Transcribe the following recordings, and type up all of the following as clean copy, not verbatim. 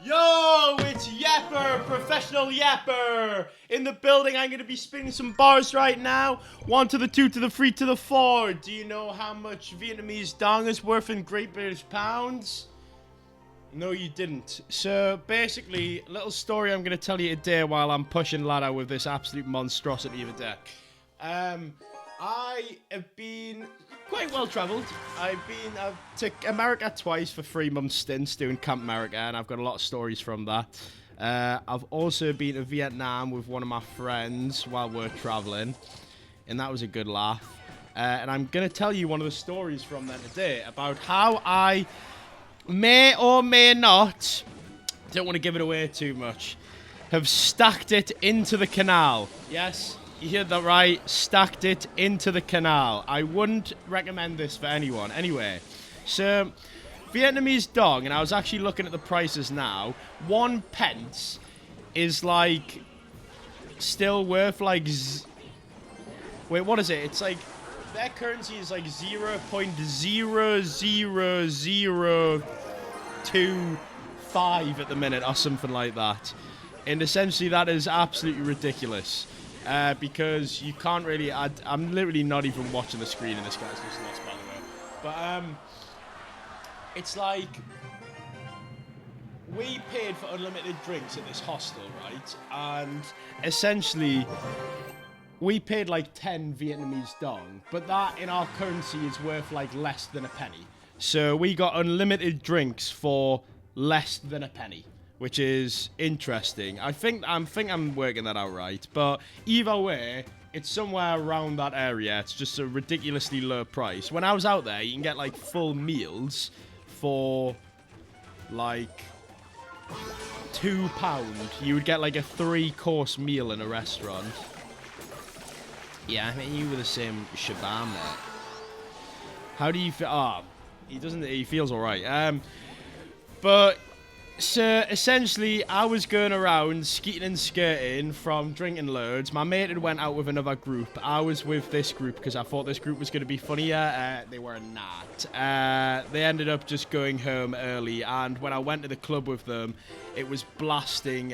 Yo, it's Yapper, professional Yapper. In the building, I'm going to be spinning some bars right now. 1 to the 2 to the 3 to the 4. Do you know how much Vietnamese dong is worth in Great British pounds? No, you didn't. So, basically, a little story I'm going to tell you today while I'm pushing ladder with this absolute monstrosity of a deck. I have been quite well travelled. I've to America twice for 3 months stints doing Camp America, and I've got a lot of stories from that. I've also been to Vietnam with one of my friends while we're travelling, and that was a good laugh. And I'm going to tell you one of the stories from there today about how I may or may not, don't want to give it away too much, have stacked it into the canal. Yes? You heard that right? Stacked it into the canal. I wouldn't recommend this for anyone. Anyway, so Vietnamese dong, and I was actually looking at the prices now. 1 pence is like still worth like wait, what is it? It's like their currency is like 0.00025 at the minute or something like that. And essentially that is absolutely ridiculous. Because you can't really I'm literally not even watching the screen and this guy's listening to this, by the way. But it's like we paid for unlimited drinks at this hostel, right? And essentially we paid like 10 Vietnamese dong, but that in our currency is worth like less than a penny. So we got unlimited drinks for less than a penny, which is interesting. I think I'm working that out right. But either way, it's somewhere around that area. It's just a ridiculously low price. When I was out there, you can get like full meals for like £2. You would get like a 3-course meal in a restaurant. Yeah, I mean, you were the same shabam there. How do you feel? Oh, he feels alright. But so, essentially, I was going around skeeting and skirting from drinking loads. My mate had went out with another group. I was with this group because I thought this group was going to be funnier. They were not. They ended up just going home early, and when I went to the club with them, it was blasting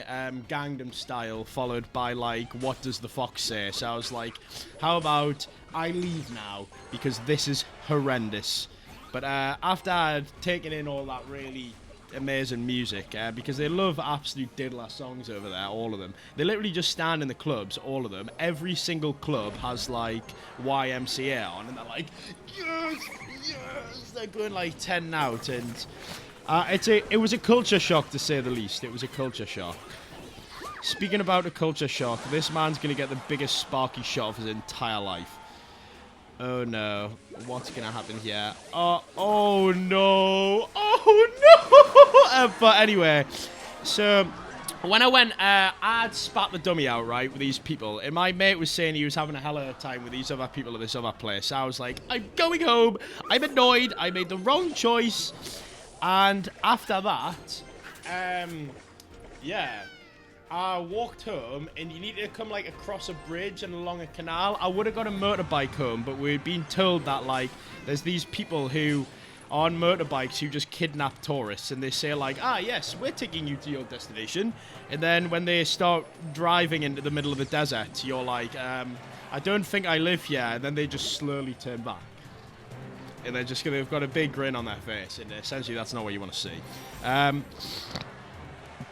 Gangnam Style, followed by, like, What Does the Fox Say? So I was like, how about I leave now, because this is horrendous. But after I'd taken in all that really amazing music, because they love absolute diddler songs over there, all of them. They literally just stand in the clubs, all of them. Every single club has like YMCA on, and they're like, yes, yes. They're going like 10 out, and it was a culture shock, to say the least. It was a culture shock. Speaking about a culture shock, this man's gonna get the biggest sparky shot of his entire life. Oh no, what's gonna happen here? Oh no, but anyway, so when I went, I'd spat the dummy out, right, with these people, and my mate was saying he was having a hell of a time with these other people at this other place. I was like, I'm going home, I'm annoyed, I made the wrong choice, and after that, yeah, I walked home, and you need to come like across a bridge and along a canal. I would have got a motorbike home, but we'd been told that like there's these people who are on motorbikes who just kidnap tourists, and they say like, ah yes, we're taking you to your destination, and then when they start driving into the middle of the desert, you're like, I don't think I live here, and then they just slowly turn back, and they've got a big grin on their face, and essentially that's not what you want to see.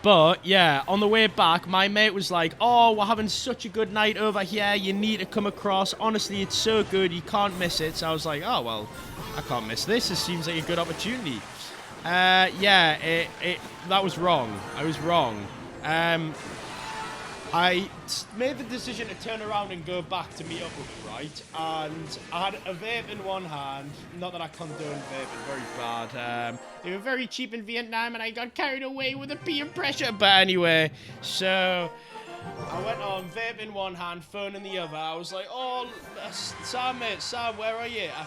But, yeah, on the way back, my mate was like, oh, we're having such a good night over here, you need to come across, honestly, it's so good, you can't miss it. So I was like, oh, well, I can't miss this, this seems like a good opportunity. Yeah, that was wrong, I was wrong. I made the decision to turn around and go back to meet up with him, right? And I had a vape in one hand. Not that I condone vaping, very bad. They were very cheap in Vietnam, and I got carried away with the peer pressure. But anyway, so I went on, vape in one hand, phone in the other. I was like, oh, Sam, mate, Sam, where are you? I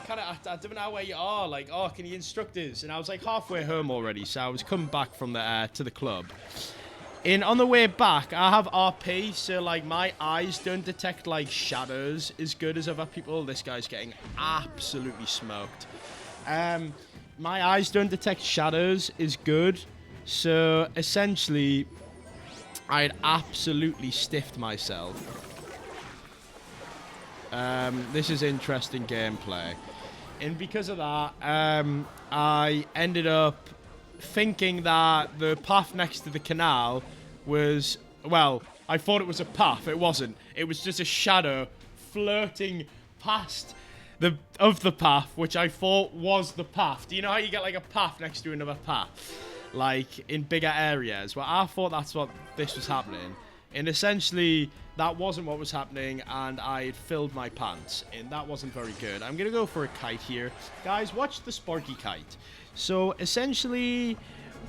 don't know where you are. Like, oh, can you instruct us? And I was like halfway home already, so I was coming back from the to the club. And on the way back, I have RP, so like my eyes don't detect like shadows as good as other people. This guy's getting absolutely smoked. My eyes don't detect shadows as good So, essentially, I had absolutely stiffed myself. This is interesting gameplay. And because of that, I ended up thinking that the path next to the canal was, well, I thought it was a path. It wasn't. It was just a shadow flirting past the path, which I thought was the path. Do you know how you get like a path next to another path? Like in bigger areas? Well, I thought that's what this was happening. And essentially, that wasn't what was happening, and I had filled my pants, and that wasn't very good. I'm going to go for a kite here. Guys, watch the Sparky kite. So, essentially,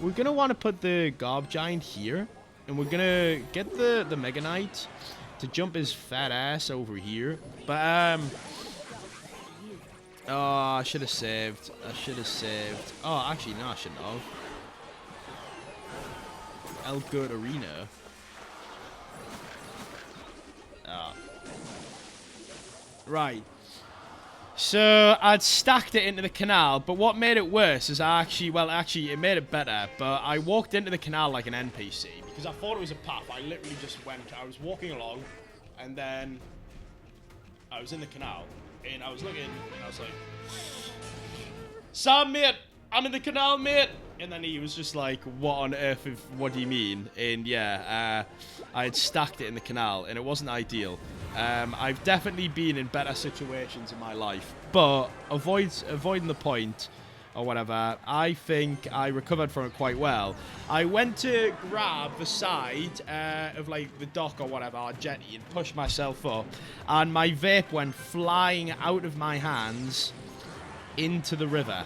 we're going to want to put the Gob Giant here, and we're going to get the Mega Knight to jump his fat ass over here. But, oh, I should have saved. I should have saved. Oh, actually, no, I shouldn't have. El Good Arena. Right. So, I'd stacked it into the canal, but what made it worse is actually, it made it better, but I walked into the canal like an NPC, because I thought it was a path. I literally just I was walking along, and then I was in the canal, and I was looking, and I was like, Sam, mate, I'm in the canal, mate. And then he was just like, what on earth, what do you mean? And yeah, I had stacked it in the canal, and it wasn't ideal. I've definitely been in better situations in my life, but avoiding the point, or whatever, I think I recovered from it quite well. I went to grab the side of like the dock or whatever, or jetty, and push myself up, and my vape went flying out of my hands into the river.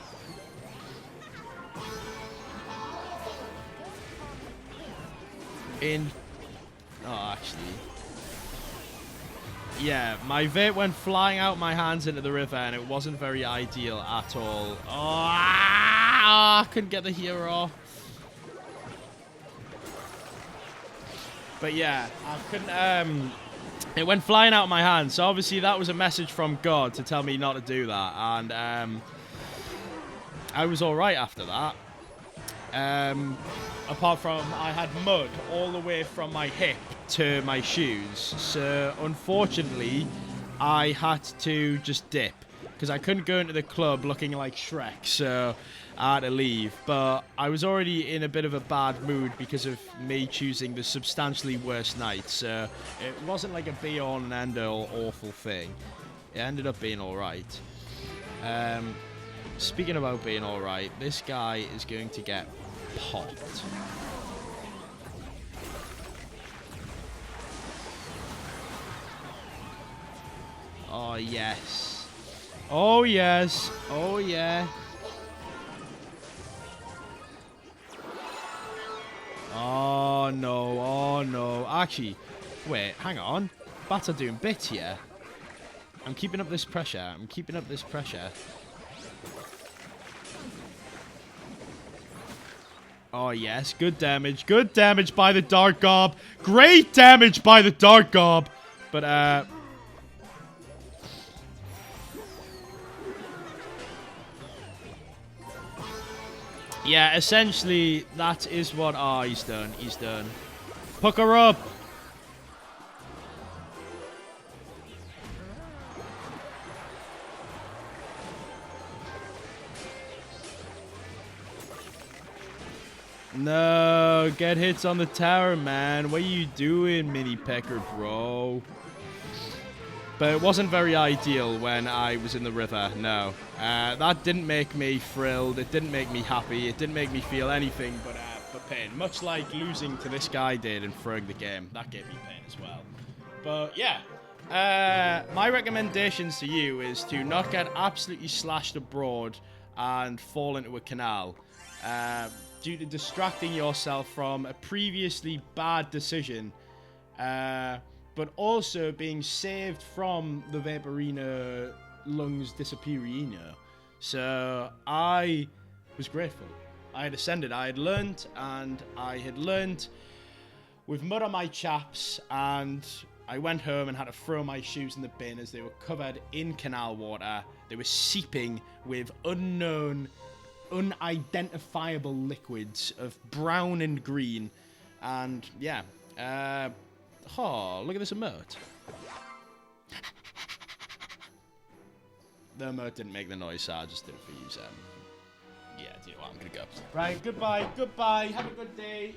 Yeah, my vape went flying out my hands into the river, and it wasn't very ideal at all. Oh, I couldn't get the hero. But yeah, I couldn't, it went flying out of my hands, so obviously that was a message from God to tell me not to do that, and, I was alright after that. Apart from I had mud all the way from my hip to my shoes, so unfortunately I had to just dip because I couldn't go into the club looking like Shrek, so I had to leave. But I was already in a bit of a bad mood because of me choosing the substantially worse night, so it wasn't like a be-all and end-all awful thing. It ended up being alright. Speaking about being alright, this guy is going to get popped. Oh, yes. Oh, yes. Oh, yeah. Oh, no. Oh, no. Actually, wait, hang on. Bats are doing bits here. I'm keeping up this pressure. I'm keeping up this pressure. Oh, yes. Good damage. Good damage by the Dark Gob. Great damage by the Dark Gob. But, yeah, essentially, that is what... Oh, he's done. He's done. Pucker up. No, get hits on the tower, man. What are you doing, Mini Pecker, bro? But it wasn't very ideal when I was in the river, no. That didn't make me thrilled. It didn't make me happy. It didn't make me feel anything but pain. Much like losing to this guy did and throwing the game. That gave me pain as well. But, yeah. My recommendations to you is to not get absolutely slashed abroad and fall into a canal. Due to distracting yourself from a previously bad decision, but also being saved from the Vaporina lungs disappearing. So I was grateful. I had ascended, I had learnt, and I had learnt with mud on my chaps, and I went home and had to throw my shoes in the bin as they were covered in canal water. They were seeping with unknown unidentifiable liquids of brown and green. And, yeah. Oh, look at this emote. The emote didn't make the noise, so I just did it for you, Sam. Yeah, do you know what? I'm going to go. Right, goodbye. Have a good day.